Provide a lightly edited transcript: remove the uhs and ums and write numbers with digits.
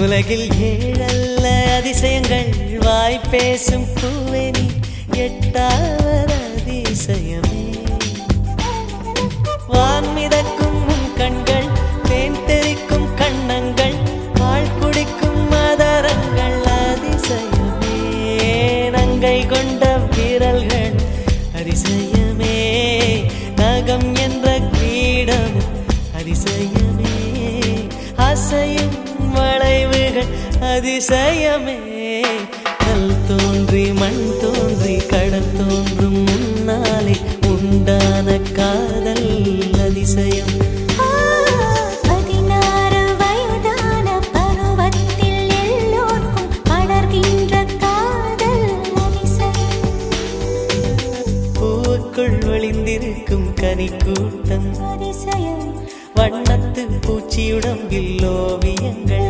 உலகில் ஏழல்ல அதிசயங்கள் வாய் பேசும் பூவெனி எட்டாவது அதிசயமே. வான் மிதக்கும் உன் கண்கள், தேன் தெறிக்கும் கண்ணங்கள், பால் குடிக்கும் மதரங்கள் அதிசயமே. நங்கை கொண்ட விரல்கள் அதிசயமே. நகம் என்ற கிரீடம் அதிசயமே. அசையும் வளைவுகள் அதிசயமே. கல் தோன்றி மண் தோன்றி கடல் தோன்றும் முன்னாலே உண்டான காதல் அதிசயம். 16 வயதான பருவத்தில் எல்லோருக்கும் படர்கின்ற காதல் அதிசயம். பூவுக்குள் ஒளிந்திருக்கும் கனிக்கூட்டம் அதிசயம். வண்ணத்து பூச்சியுடம்பில் ஓவியங்கள்